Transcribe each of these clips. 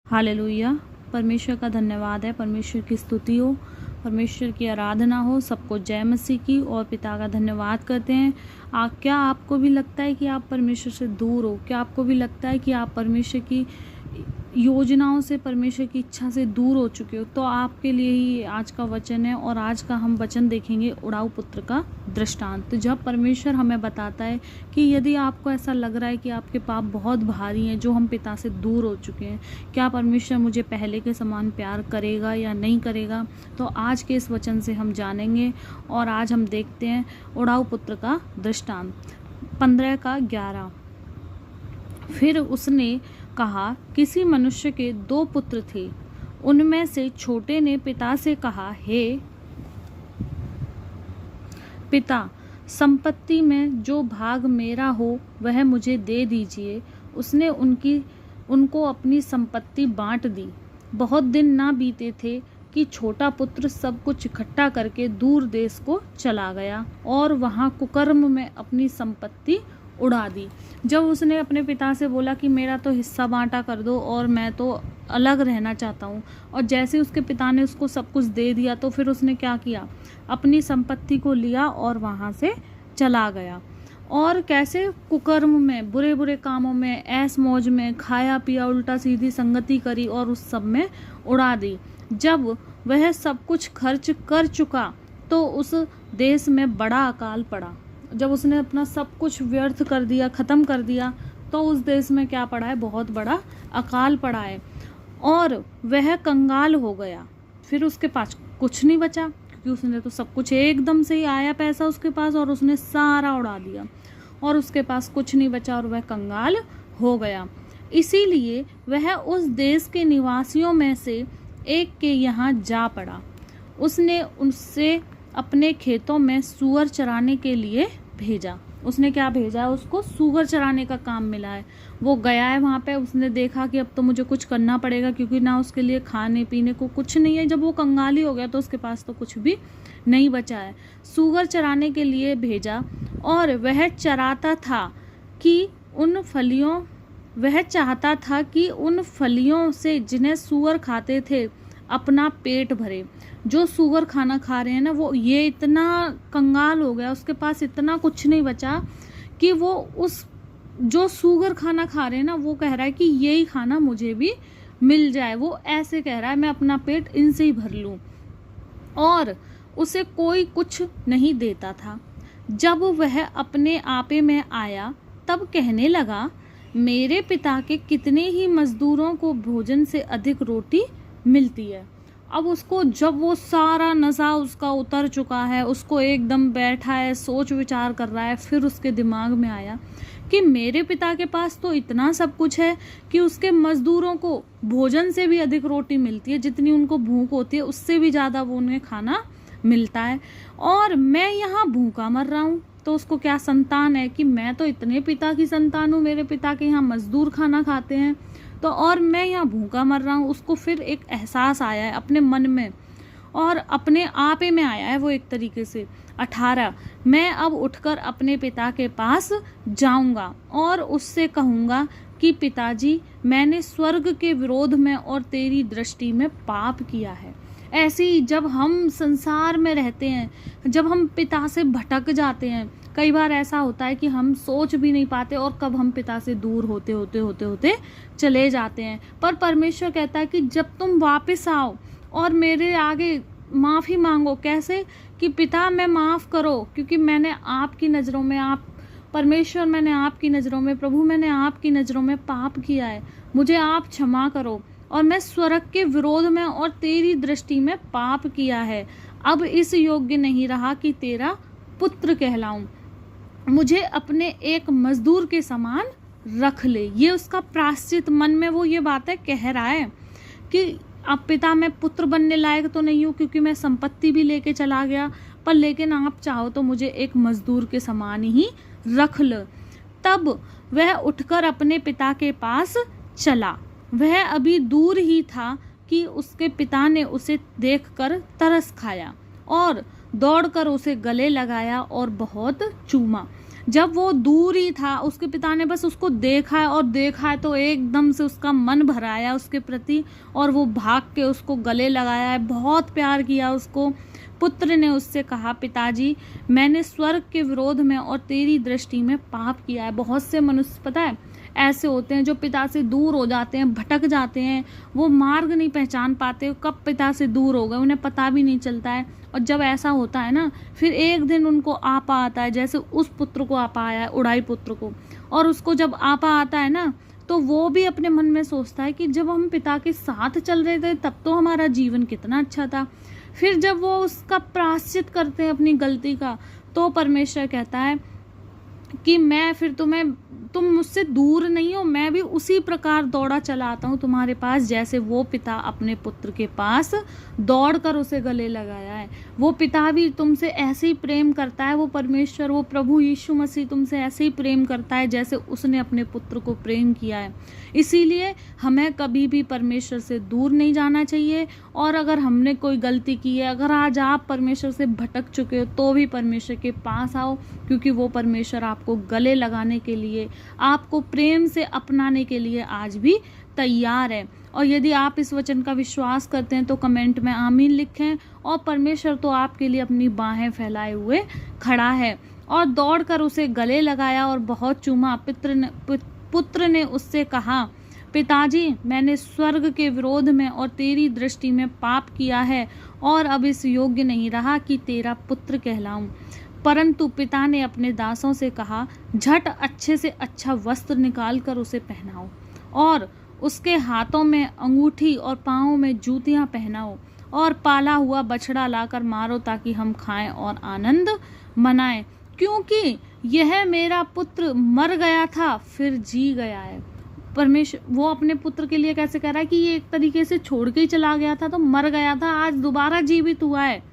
Hallelujah. परमेश्वर का धन्यवाद है, परमेश्वर की स्तुति हो, परमेश्वर की आराधना हो, सबको जय मसीह की। और पिता का धन्यवाद करते हैं। क्या आपको भी लगता है कि आप परमेश्वर से दूर हो? क्या आपको भी लगता है कि आप परमेश्वर की योजनाओं से, परमेश्वर की इच्छा से दूर हो चुके हो? तो आपके लिए ही आज का वचन है। और आज का हम वचन देखेंगे उड़ाऊ पुत्र का दृष्टांत। तो जब परमेश्वर हमें बताता है कि यदि आपको ऐसा लग रहा है कि आपके पाप बहुत भारी हैं, जो हम पिता से दूर हो चुके हैं, क्या परमेश्वर मुझे पहले के समान प्यार करेगा या नहीं करेगा? तो आज के इस वचन से हम जानेंगे। और आज हम देखते हैं उड़ाऊ पुत्र का दृष्टांत 15:11। फिर उसने कहा, किसी मनुष्य के 2 पुत्र थे। उनमें से छोटे ने पिता से कहा, हे पिता, संपत्ति में जो भाग मेरा हो वह मुझे दे दीजिए। उसने उनको अपनी संपत्ति बांट दी। बहुत दिन ना बीते थे कि छोटा पुत्र सब कुछ इकट्ठा करके दूर देश को चला गया और वहाँ कुकर्म में अपनी संपत्ति उड़ा दी। जब उसने अपने पिता से बोला कि मेरा तो हिस्सा बांटा कर दो और मैं तो अलग रहना चाहता हूँ, और जैसे उसके पिता ने उसको सब कुछ दे दिया, तो फिर उसने क्या किया? अपनी संपत्ति को लिया और वहाँ से चला गया। और कैसे? कुकर्म में, बुरे बुरे कामों में, ऐश मौज में, खाया पिया, उल्टा सीधी संगति करी और उस सब में उड़ा दी। जब वह सब कुछ खर्च कर चुका तो उस देश में बड़ा अकाल पड़ा। जब उसने अपना सब कुछ व्यर्थ कर दिया, ख़त्म कर दिया, तो उस देश में क्या पड़ा है? बहुत बड़ा अकाल पड़ा है और वह कंगाल हो गया। फिर उसके पास कुछ नहीं बचा, क्योंकि उसने तो सब कुछ एकदम से ही आया पैसा उसके पास और उसने सारा उड़ा दिया, और उसके पास कुछ नहीं बचा और वह कंगाल हो गया। इसीलिए वह उस देश के निवासियों में से एक के यहाँ जा पड़ा। उसने उससे अपने खेतों में सूअर चराने के लिए भेजा। उसने क्या भेजा है? उसको सूअर चराने का काम मिला है। वो गया है वहाँ पे, उसने देखा कि अब तो मुझे कुछ करना पड़ेगा, क्योंकि ना उसके लिए खाने पीने को कुछ नहीं है। जब वो कंगाली हो गया तो उसके पास तो कुछ भी नहीं बचा है। सूअर चराने के लिए भेजा और वह चाहता था कि उन फलियों से जिन्हें सूअर खाते थे अपना पेट भरे। जो सूअर खाना खा रहे हैं ना, वो ये इतना कंगाल हो गया, उसके पास इतना कुछ नहीं बचा कि वो उस जो सूअर खाना खा रहे हैं ना, वो कह रहा है कि यही खाना मुझे भी मिल जाए। वो ऐसे कह रहा है, मैं अपना पेट इनसे ही भर लूं। और उसे कोई कुछ नहीं देता था। जब वह अपने आपे में आया तब कहने लगा, मेरे पिता के कितने ही मजदूरों को भोजन से अधिक रोटी मिलती है। अब उसको, जब वो सारा नशा उसका उतर चुका है, उसको एकदम बैठा है, सोच विचार कर रहा है, फिर उसके दिमाग में आया कि मेरे पिता के पास तो इतना सब कुछ है कि उसके मजदूरों को भोजन से भी अधिक रोटी मिलती है, जितनी उनको भूख होती है उससे भी ज़्यादा वो उन्हें खाना मिलता है, और मैं यहाँ भूखा मर रहा हूँ। तो उसको क्या संतान है कि मैं तो इतने पिता की संतान हूँ, मेरे पिता के यहाँ मजदूर खाना खाते हैं, तो और मैं यहाँ भूखा मर रहा हूँ। उसको फिर एक एहसास आया है अपने मन में और अपने आपे में आया है वो एक तरीके से। 18, मैं अब उठकर अपने पिता के पास जाऊंगा और उससे कहूँगा कि पिताजी, मैंने स्वर्ग के विरोध में और तेरी दृष्टि में पाप किया है। ऐसे ही जब हम संसार में रहते हैं, जब हम पिता से भटक जाते हैं, कई बार ऐसा होता है कि हम सोच भी नहीं पाते और कब हम पिता से दूर होते होते होते होते चले जाते हैं। पर परमेश्वर कहता है कि जब तुम वापस आओ और मेरे आगे माफ़ी मांगो। कैसे? कि पिता, मैं माफ़ करो, क्योंकि मैंने आपकी नज़रों में, परमेश्वर, मैंने आपकी नज़रों में, प्रभु, मैंने आपकी नज़रों में पाप किया है, मुझे आप क्षमा करो, और मैं स्वर्ग के विरोध में और तेरी दृष्टि में पाप किया है। अब इस योग्य नहीं रहा कि तेरा पुत्र कहलाऊं, मुझे अपने एक मजदूर के समान रख ले। ये उसका प्रायश्चित, मन में वो ये बातें कह रहा है कि अब पिता, मैं पुत्र बनने लायक तो नहीं हूँ, क्योंकि मैं संपत्ति भी लेके चला गया, पर लेकिन आप चाहो तो मुझे एक मजदूर के समान ही रख लो। तब वह उठकर अपने पिता के पास चला। वह अभी दूर ही था कि उसके पिता ने उसे देखकर तरस खाया और दौड़कर उसे गले लगाया और बहुत चूमा। जब वो दूर ही था, उसके पिता ने बस उसको देखा है, और देखा है तो एकदम से उसका मन भर आया उसके प्रति, और वो भाग के उसको गले लगाया है, बहुत प्यार किया उसको। पुत्र ने उससे कहा, पिताजी मैंने स्वर्ग के विरोध में और तेरी दृष्टि में पाप किया है। बहुत से मनुष्य पता है ऐसे होते हैं जो पिता से दूर हो जाते हैं, भटक जाते हैं, वो मार्ग नहीं पहचान पाते, कब पिता से दूर हो गए उन्हें पता भी नहीं चलता है। और जब ऐसा होता है ना, फिर एक दिन उनको आपा आता है, जैसे उस पुत्र को आपा आया है, उड़ाई पुत्र को। और उसको जब आपा आता है ना, तो वो भी अपने मन में सोचता है कि जब हम पिता के साथ चल रहे थे तब तो हमारा जीवन कितना अच्छा था। फिर जब वो उसका प्रायश्चित करते हैं अपनी गलती का, तो परमेश्वर कहता है कि मैं फिर तुम मुझसे दूर नहीं हो, मैं भी उसी प्रकार दौड़ा चला आता हूँ तुम्हारे पास, जैसे वो पिता अपने पुत्र के पास दौड़कर उसे गले लगाया है। वो पिता भी तुमसे ऐसे ही प्रेम करता है, वो परमेश्वर, वो प्रभु यीशु मसीह तुमसे ऐसे ही प्रेम करता है जैसे उसने अपने पुत्र को प्रेम किया है। इसीलिए हमें कभी भी परमेश्वर से दूर नहीं जाना चाहिए। और अगर हमने कोई गलती की है, अगर आज आप परमेश्वर से भटक चुके हो, तो भी परमेश्वर के पास आओ, क्योंकि वो परमेश्वर आपको गले लगाने के लिए, आपको प्रेम से अपनाने के लिए आज भी तैयार है। और यदि आप इस वचन का विश्वास करते हैं तो कमेंट में आमीन लिखें। और परमेश्वर तो आपके लिए अपनी बाहें फैलाए हुए खड़ा है। और दौड़कर उसे गले लगाया और बहुत चूमा। पुत्र ने उससे कहा, पिताजी मैंने स्वर्ग के विरोध में और तेरी दृष्टि में पाप किया है, और अब इस योग्य नहीं रहा कि तेरा पुत्र कहलाऊं। परंतु पिता ने अपने दासों से कहा, झट अच्छे से अच्छा वस्त्र निकाल कर उसे पहनाओ, और उसके हाथों में अंगूठी और पाँवों में जूतियां पहनाओ, और पाला हुआ बछड़ा लाकर मारो, ताकि हम खाएं और आनंद मनाएं, क्योंकि यह मेरा पुत्र मर गया था फिर जी गया है। परमेश्वर वो अपने पुत्र के लिए कैसे कह रहा है कि ये एक तरीके से छोड़ के ही चला गया था, तो मर गया था, आज दोबारा जीवित हुआ है,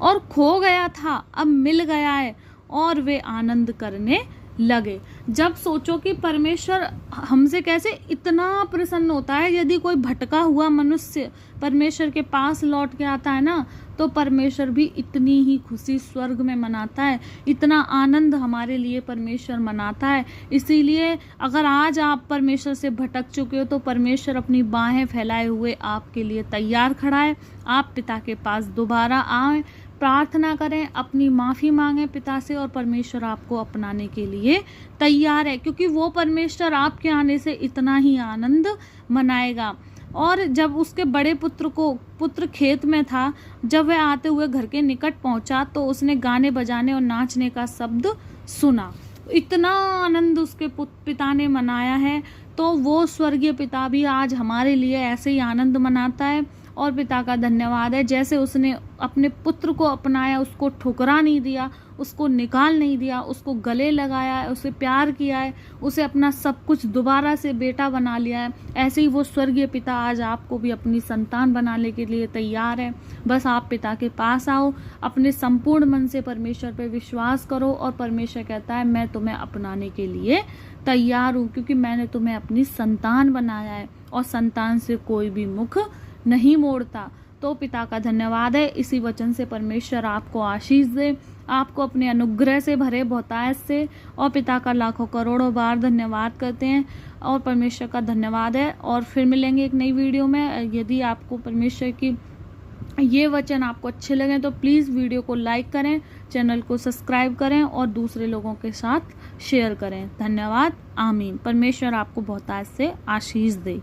और खो गया था अब मिल गया है, और वे आनंद करने लगे। जब सोचो कि परमेश्वर हमसे कैसे इतना प्रसन्न होता है, यदि कोई भटका हुआ मनुष्य परमेश्वर के पास लौट के आता है ना, तो परमेश्वर भी इतनी ही खुशी स्वर्ग में मनाता है, इतना आनंद हमारे लिए परमेश्वर मनाता है। इसीलिए अगर आज आप परमेश्वर से भटक चुके हो, तो परमेश्वर अपनी बाहें फैलाए हुए आपके लिए तैयार खड़ा है। आप पिता के पास दोबारा आएं, प्रार्थना करें, अपनी माफ़ी मांगें पिता से, और परमेश्वर आपको अपनाने के लिए तैयार है, क्योंकि वो परमेश्वर आपके आने से इतना ही आनंद मनाएगा। और जब उसके बड़े पुत्र खेत में था, जब वह आते हुए घर के निकट पहुंचा, तो उसने गाने बजाने और नाचने का शब्द सुना। इतना आनंद उसके पिता ने मनाया है। तो वो स्वर्गीय पिता भी आज हमारे लिए ऐसे ही आनंद मनाता है। और पिता का धन्यवाद है, जैसे उसने अपने पुत्र को अपनाया, उसको ठुकरा नहीं दिया, उसको निकाल नहीं दिया, उसको गले लगाया है, उसे प्यार किया है, उसे अपना सब कुछ दोबारा से बेटा बना लिया है। ऐसे ही वो स्वर्गीय पिता आज आपको भी अपनी संतान बनाने के लिए तैयार है। बस आप पिता के पास आओ, अपने संपूर्ण मन से परमेश्वर पर विश्वास करो, और परमेश्वर कहता है मैं तुम्हें अपनाने के लिए तैयार हूँ, क्योंकि मैंने तुम्हें अपनी संतान बनाया है, और संतान से कोई भी मुख नहीं मोड़ता। तो पिता का धन्यवाद है। इसी वचन से परमेश्वर आपको आशीष दे, आपको अपने अनुग्रह से भरे, बहुतायत से। और पिता का लाखों करोड़ों बार धन्यवाद करते हैं, और परमेश्वर का धन्यवाद है। और फिर मिलेंगे एक नई वीडियो में। यदि आपको परमेश्वर की ये वचन आपको अच्छे लगे तो प्लीज़ वीडियो को लाइक करें, चैनल को सब्सक्राइब करें, और दूसरे लोगों के साथ शेयर करें। धन्यवाद। आमीन। परमेश्वर आपको बहुतायत से आशीष दे।